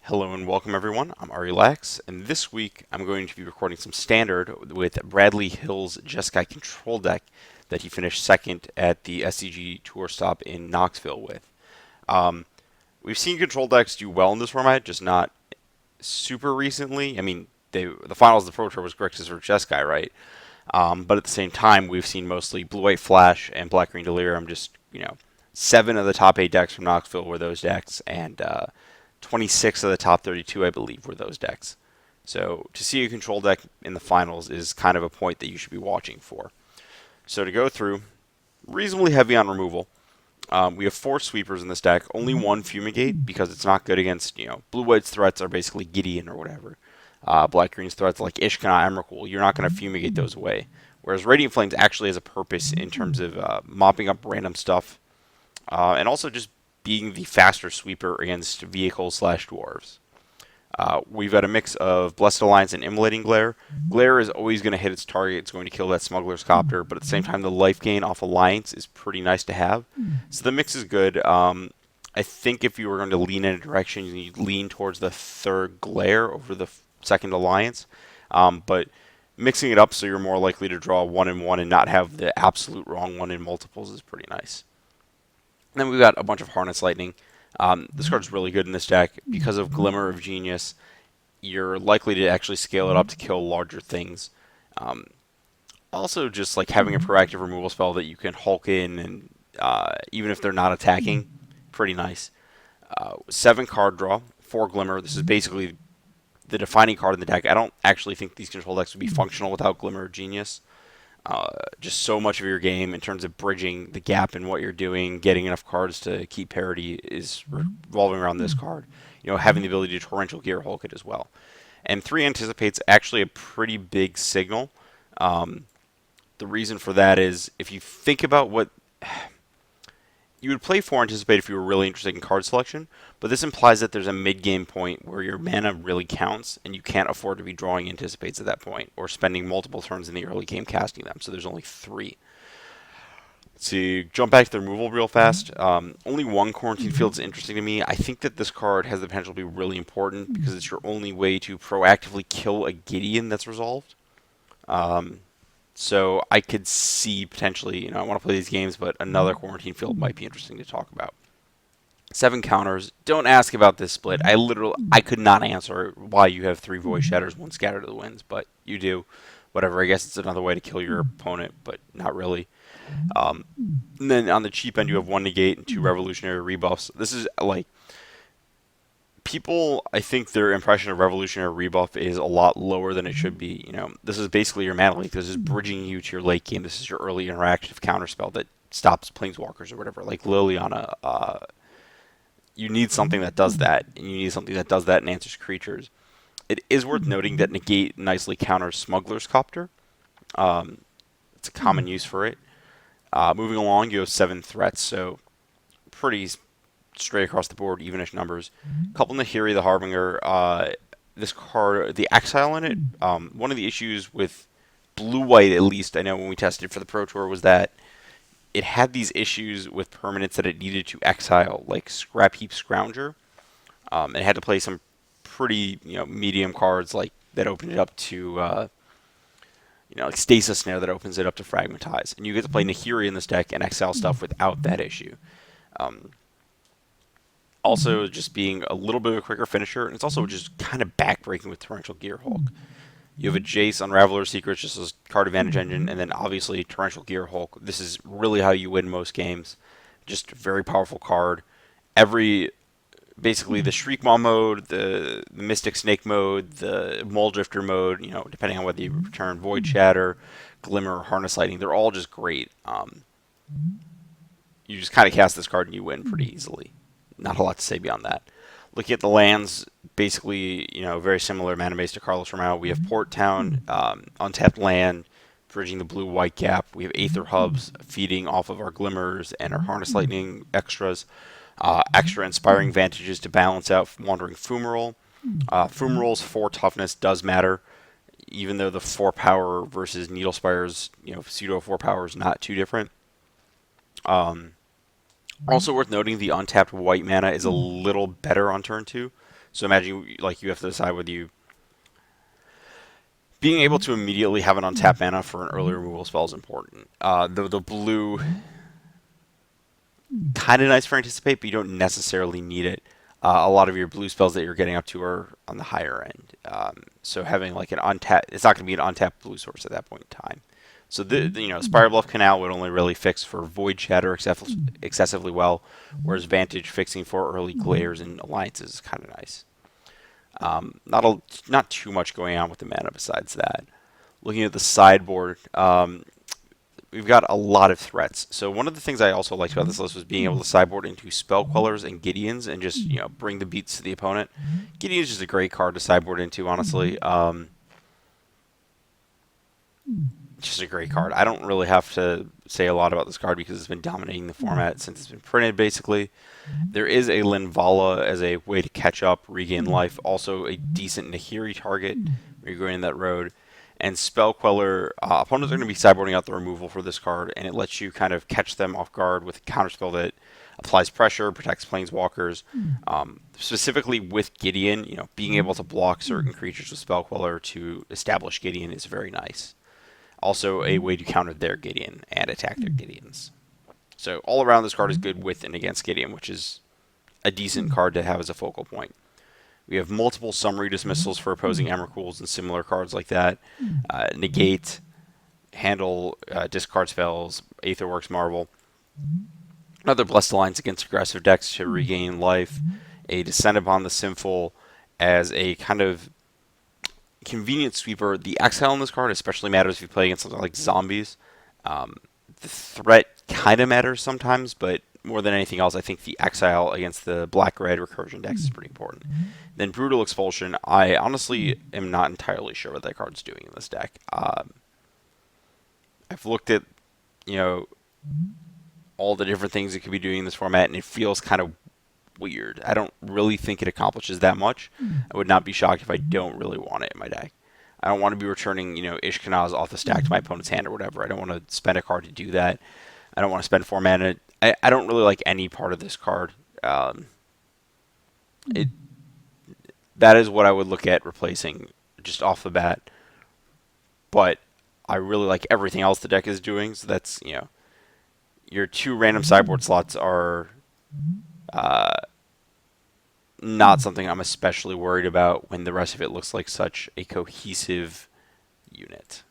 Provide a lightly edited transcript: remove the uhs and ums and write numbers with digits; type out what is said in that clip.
Hello and welcome everyone, I'm Ari Lax, and this week I'm going to be recording some Standard with Bradley Hill's Jeskai control deck that he finished second at the SCG Tour stop in Knoxville with. Um, we've seen control decks do well in this format, just not super recently. I mean, the finals of the Pro Tour was Grixis versus Jeskai, right? But at the same time, we've seen mostly Blue-White Flash and Black-Green Delirium. Just, 7 of the top 8 decks from Knoxville were those decks, and 26 of the top 32, I believe, were those decks. So to see a control deck in the finals is kind of a point that you should be watching for. So to go through, reasonably heavy on removal. We have 4 sweepers in this deck, only 1 Fumigate because it's not good against, Blue-White's threats are basically Gideon or whatever. Black-Green's threats like Ishkana, Emrakul, you're not going to Fumigate those away. Whereas Radiant Flames actually has a purpose in terms of mopping up random stuff, and also just being the faster sweeper against vehicles/dwarves. We've got a mix of Blessed Alliance and Immolating Glare. Glare is always going to hit its target. It's going to kill that Smuggler's Copter, but at the same time, the life gain off Alliance is pretty nice to have. So the mix is good. I think if you were going to lean in a direction, you'd lean towards the third Glare over the second Alliance. But mixing it up so you're more likely to draw 1 and 1 and not have the absolute wrong one in multiples is pretty nice. And then we've got a bunch of Harness Lightning. This card's really good in this deck. Because of Glimmer of Genius, you're likely to actually scale it up to kill larger things. Also, just like having a proactive removal spell that you can Hulk in, and even if they're not attacking, pretty nice. 7 card draw, 4 Glimmer. This is basically the defining card in the deck. I don't actually think these control decks would be functional without Glimmer of Genius. Just so much of your game in terms of bridging the gap in what you're doing, getting enough cards to keep parity is revolving around this card. Having the ability to Torrential Gear Hulk it as well. And 3 anticipates actually a pretty big signal. The reason for that is if you think about what you would play 4 anticipate if you were really interested in card selection, but this implies that there's a mid-game point where your mana really counts, and you can't afford to be drawing anticipates at that point, or spending multiple turns in the early game casting them, so there's only 3. To jump back to the removal real fast, only 1 Quarantine Field is interesting to me. I think that this card has the potential to be really important, because it's your only way to proactively kill a Gideon that's resolved. So I could see potentially, I want to play these games, but another Quarantine Field might be interesting to talk about. 7 counters. Don't ask about this split. I could not answer why you have 3 Void Shatters, 1 Scatter to the Winds, but you do. Whatever, I guess it's another way to kill your opponent, but not really. And then on the cheap end, you have 1 Negate and 2 Revolutionary Rebuffs. This is like... People, I think their impression of Revolutionary Rebuff is a lot lower than it should be. This is basically your mana leak. This is bridging you to your late game. This is your early interactive counterspell that stops Planeswalkers or whatever. Like Liliana, you need something that does that, and you need something that does that and answers creatures. It is worth noting that Negate nicely counters Smuggler's Copter. It's a common use for it. Moving along, you have 7 threats, so pretty straight across the board, evenish numbers. Couple Nahiri the Harbinger. This card, the exile in it, one of the issues with Blue-White, at least, I know when we tested for the Pro Tour, was that it had these issues with permanents that it needed to exile, like Scrap Heap Scrounger. It had to play some pretty, medium cards like that opened it up to, like Stasis Snare that opens it up to Fragmentize. And you get to play Nahiri in this deck and exile stuff without that issue. Also, just being a little bit of a quicker finisher, and it's also just kind of backbreaking with Torrential Gear Hulk. You have a Jace, Unraveler Secrets, just as card advantage engine, and then obviously Torrential Gear Hulk. This is really how you win most games. Just a very powerful card. Basically the Shriek Maw mode, the Mystic Snake mode, the Muldrifter mode, depending on whether you return Void Shatter, Glimmer, or Harness Lightning, they're all just great. You just kind of cast this card and you win pretty easily. Not a lot to say beyond that. Looking at the lands, basically, very similar mana base to Carlos Romano. We have Port Town, untapped land, bridging the blue-white gap. We have Aether Hubs feeding off of our Glimmers and our Harness Lightning extras. Extra Inspiring Vantages to balance out Wandering Fumarole. Fumarole's 4 toughness does matter, even though the 4 power versus Needlespire's, pseudo 4 power is not too different. Also worth noting, the untapped white mana is a little better on turn 2. So imagine like you have to decide whether you being able to immediately have an untapped mana for an early removal spell is important. The blue kind of nice for anticipate, but you don't necessarily need it. A lot of your blue spells that you're getting up to are on the higher end. So having like an untapped, it's not going to be an untapped blue source at that point in time. So Spire Bluff Canal would only really fix for Void Shatter excessively well, whereas Vantage fixing for early glares and alliances is kind of nice. Not too much going on with the mana besides that. Looking at the sideboard, we've got a lot of threats. So one of the things I also liked about this list was being able to sideboard into Spell Quellers and Gideons and just bring the beats to the opponent. Gideon is just a great card to sideboard into, honestly. Just a great card. I don't really have to say a lot about this card because it's been dominating the format since it's been printed, basically. There is a Linvala as a way to catch up, regain life. Also a decent Nahiri target when you're going in that road. And Spell Queller, opponents are going to be sideboarding out the removal for this card, and it lets you kind of catch them off guard with a counterspell that applies pressure, protects planeswalkers. Specifically with Gideon, being able to block certain creatures with Spell Queller to establish Gideon is very nice. Also a way to counter their Gideon and attack their Gideons. So all around this card is good with and against Gideon, which is a decent card to have as a focal point. We have multiple summary dismissals for opposing Emrakul's and similar cards like that. Negate, handle, discard spells, Aetherworks Marvel. Another Blessed Alliance against aggressive decks to regain life. A Descent Upon the Sinful as a kind of convenient sweeper. The exile on this card especially matters if you play against something like zombies. The threat kind of matters sometimes, but more than anything else, I think the exile against the black-red recursion decks is pretty important. Then Brutal Expulsion, I honestly am not entirely sure what that card's doing in this deck. I've looked at, all the different things it could be doing in this format, and it feels kind of weird. I don't really think it accomplishes that much. I would not be shocked if I don't really want it in my deck. I don't want to be returning, Ishkanaz off the stack to my opponent's hand or whatever. I don't want to spend a card to do that. I don't want to spend 4 mana. I don't really like any part of this card. That is what I would look at replacing just off the bat. But I really like everything else the deck is doing. So that's, your 2 random sideboard slots are not something I'm especially worried about when the rest of it looks like such a cohesive unit.